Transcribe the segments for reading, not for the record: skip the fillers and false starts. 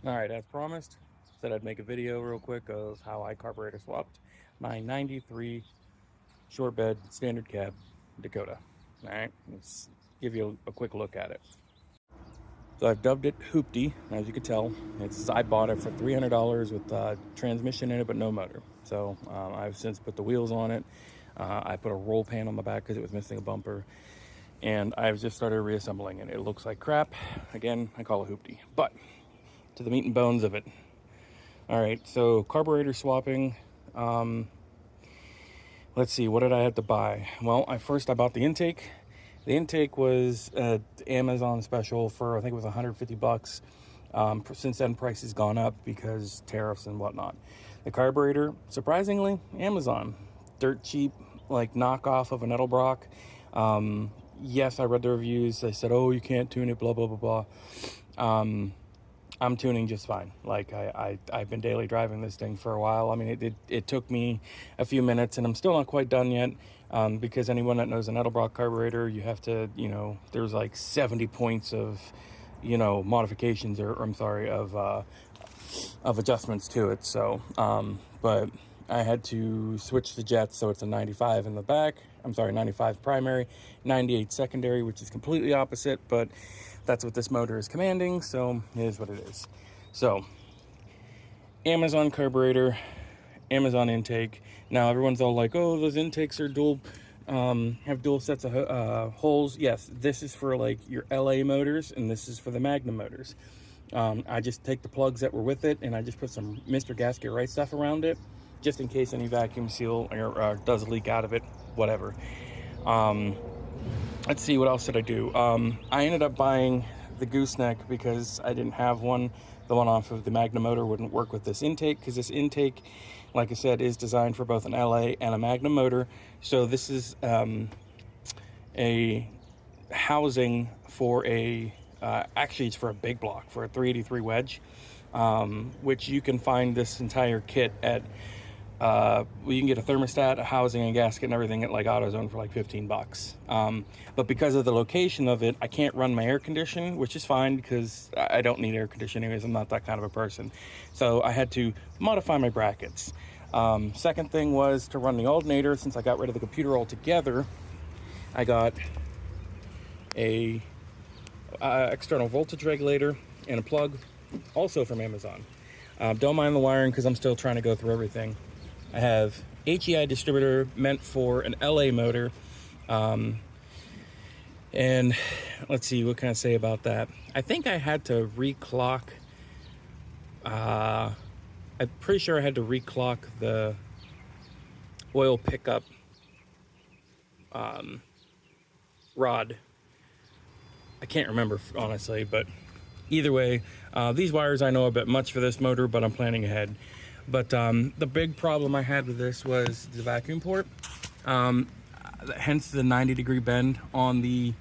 Alright, as promised, said I'd make a video real quick of how I carburetor swapped my 93 short bed standard cab Dakota. Alright, let's give you a quick look at it. So I've dubbed it Hoopty, as you can tell. I bought it for $300 with transmission in it, but no motor. So I've since put the wheels on it. I put a roll pan on the back because it was missing a bumper. And I've just started reassembling it. It looks like crap. Again, I call it Hoopty. But to the meat and bones of it. All right, so carburetor swapping. Let's see, what did I have to buy? Well, I bought the intake. The intake was at Amazon special for, I think it was 150 bucks. Since then, price has gone up because tariffs and whatnot. The carburetor, surprisingly, Amazon. Dirt cheap, like knockoff of an Edelbrock. Yes, I read the reviews. They said, oh, you can't tune it, blah, blah, blah, blah. I'm tuning just fine. Like I've been daily driving this thing for a while. I mean, it took me a few minutes, and I'm still not quite done yet. Because anyone that knows an Edelbrock carburetor, you have to, there's like 70 points of, modifications of adjustments to it. So, but I had to switch the jets, so it's a 95 in the back. 95 primary, 98 secondary, which is completely opposite, but that's what this motor is commanding, so it is what it is. So, Amazon carburetor, Amazon intake. Now, everyone's all like, oh, those intakes are have dual sets of holes. Yes, this is for like your LA motors, and this is for the Magnum motors. I just take the plugs that were with it, and I just put some Mr. Gasket Right stuff around it, just in case any vacuum seal or does leak out of it, whatever. Let's see, what else did I do? I ended up buying the gooseneck because I didn't have one. The one off of the Magnum motor wouldn't work with this intake, because this intake, like I said, is designed for both an LA and a Magnum motor. So this is a housing for actually it's for a big block, for a 383 wedge, which you can find this entire kit at you can get a thermostat, a housing, a gasket, and everything at like AutoZone for like 15 bucks. But because of the location of it, I can't run my air condition, which is fine because I don't need air conditioning anyways. I'm not that kind of a person. So I had to modify my brackets. Second thing was to run the alternator. Since I got rid of the computer altogether, I got a external voltage regulator and a plug, also from Amazon. Don't mind the wiring because I'm still trying to go through everything. I have HEI distributor meant for an LA motor. And let's see, what can I say about that? I think I had to reclock. I'm pretty sure I had to reclock the oil pickup rod. I can't remember, honestly, but either way, these wires I know a bit much for this motor, but I'm planning ahead. But the big problem I had with this was the vacuum port, hence the 90-degree bend on the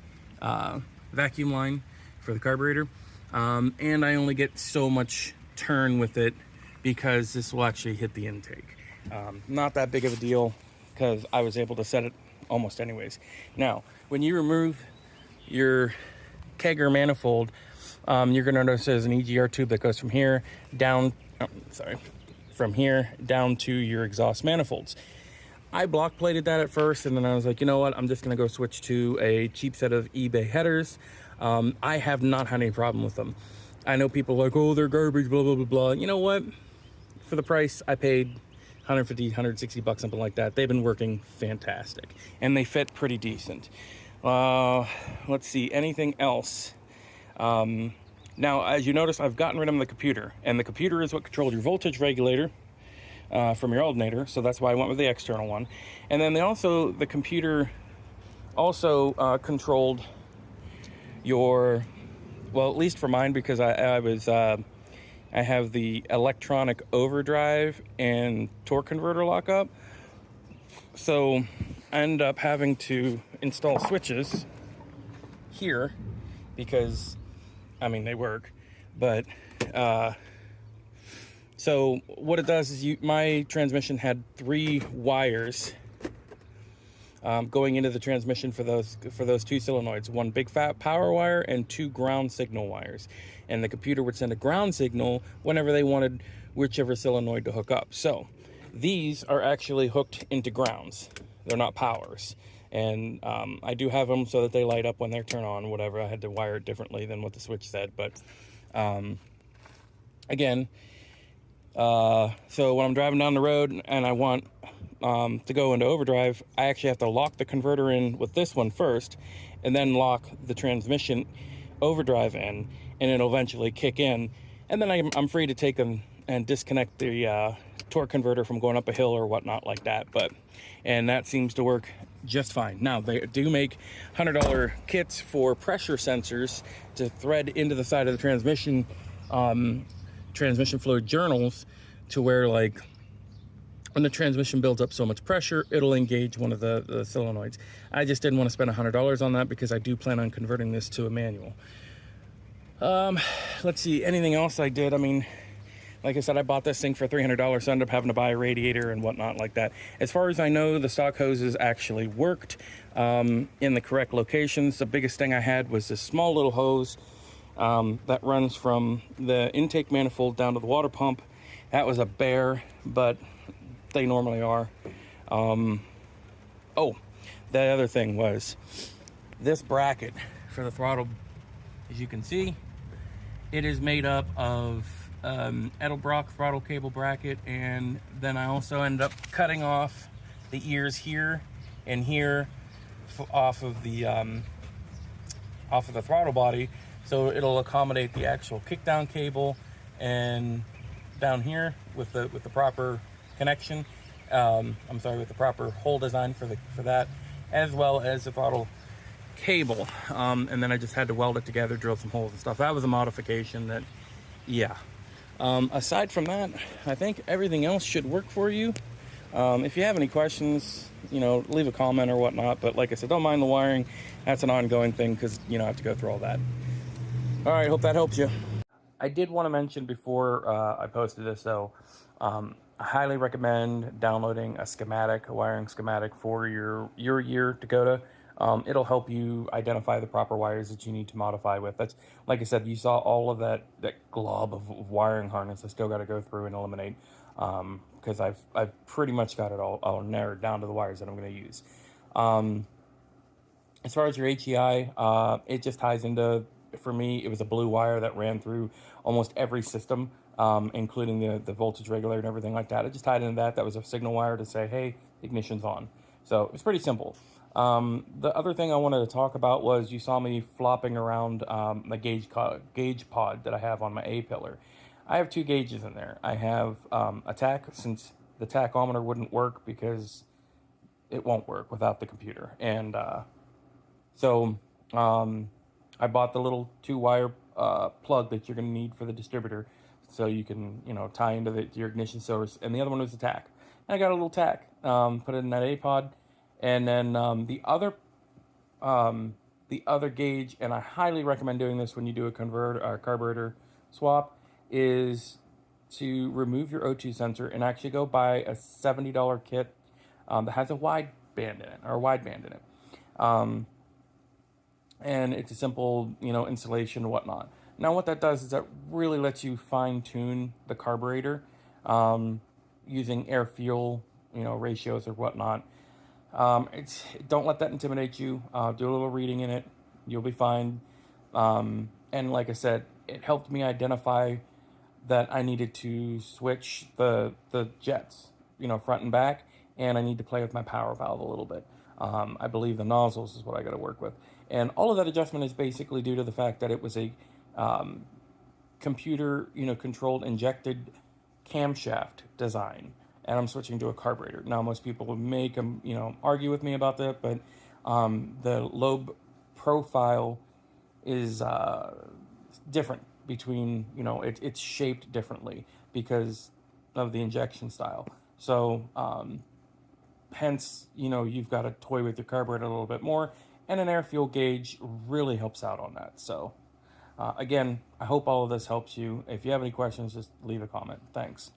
vacuum line for the carburetor. And I only get so much turn with it because this will actually hit the intake. Not that big of a deal because I was able to set it almost anyways. Now, when you remove your kegger manifold, you're going to notice there's an EGR tube that goes from here down, from here down to your exhaust manifolds. I block plated that at first, and then I was like, you know what, I'm just going to go switch to a cheap set of eBay headers. I have not had any problem with them. I know people are like, oh, they're garbage, blah, blah, blah, blah. You know what? For the price, I paid 150, 160 bucks, something like that. They've been working fantastic, and they fit pretty decent. Let's see, anything else? Now, as you notice, I've gotten rid of the computer, and the computer is what controlled your voltage regulator from your alternator, so that's why I went with the external one. And then the computer also controlled your, well, at least for mine, because I have the electronic overdrive and torque converter lockup. So I end up having to install switches here because, I mean, they work, but so what it does is my transmission had 3 wires going into the transmission for those 2 solenoids, 1 big fat power wire and 2 ground signal wires. and the computer would send a ground signal whenever they wanted whichever solenoid to hook up. So these are actually hooked into grounds. They're not powers. And I do have them so that they light up when they're turned on, whatever. I had to wire it differently than what the switch said. But again, so when I'm driving down the road and I want to go into overdrive, I actually have to lock the converter in with this one first, and then lock the transmission overdrive in, and it'll eventually kick in. And then I'm free to take them and disconnect the torque converter from going up a hill or whatnot like that. And that seems to work just fine. Now, they do make $100 kits for pressure sensors to thread into the side of the transmission fluid journals, to where, like, when the transmission builds up so much pressure, it'll engage one of the solenoids. I just didn't want to spend $100 on that because I do plan on converting this to a manual. Let's see, anything else I did? I mean, like I said, I bought this thing for $300, so I ended up having to buy a radiator and whatnot like that. As far as I know, the stock hoses actually worked in the correct locations. The biggest thing I had was this small little hose that runs from the intake manifold down to the water pump. That was a bear, but they normally are. Oh, the other thing was this bracket for the throttle. As you can see, it is made up of Edelbrock throttle cable bracket, and then I also ended up cutting off the ears here and here off of the throttle body, so it'll accommodate the actual kickdown cable, and down here with the proper connection. I'm sorry, with the proper hole design for that, as well as the throttle cable. And then I just had to weld it together, drill some holes and stuff. That was a modification that, yeah. Aside from that, I think everything else should work for you. If you have any questions, leave a comment or whatnot. But like I said, don't mind the wiring. That's an ongoing thing because, I have to go through all that. All right, hope that helps you. I did want to mention before I posted this, though, I highly recommend downloading a wiring schematic for your year Dakota. It'll help you identify the proper wires that you need to modify with. That's, like I said, you saw all of that glob of wiring harness I still got to go through and eliminate, because I've pretty much got it all narrowed down to the wires that I'm going to use. As far as your HEI, it just ties into, for me, it was a blue wire that ran through almost every system, including the voltage regulator and everything like that. It just tied into that. That was a signal wire to say, hey, ignition's on. So it's pretty simple. The other thing I wanted to talk about was, you saw me flopping around the gauge pod that I have on my A-pillar. I have two gauges in there. I have a tach, since the tachometer wouldn't work because it won't work without the computer. And so I bought the little 2-wire plug that you're going to need for the distributor, so you can tie into your ignition source. And the other one was the tach. And I got a little tach, put it in that A-pod, and then the other gauge, and I highly recommend doing this when you do a carburetor swap, is to remove your O2 sensor and actually go buy a $70 kit that has a wideband in it. And it's a simple, installation and whatnot. Now, what that does is that really lets you fine-tune the carburetor using air-fuel, ratios or whatnot. Don't let that intimidate you. Do a little reading in it. You'll be fine. And like I said, it helped me identify that I needed to switch the jets, front and back, and I need to play with my power valve a little bit. I believe the nozzles is what I got to work with. And all of that adjustment is basically due to the fact that it was a computer, controlled injected camshaft design, and I'm switching to a carburetor. Now, most people would argue with me about that, but the lobe profile is different between, it's shaped differently because of the injection style. So, hence, you've got to toy with your carburetor a little bit more, and an air fuel gauge really helps out on that. So, again, I hope all of this helps you. If you have any questions, just leave a comment. Thanks.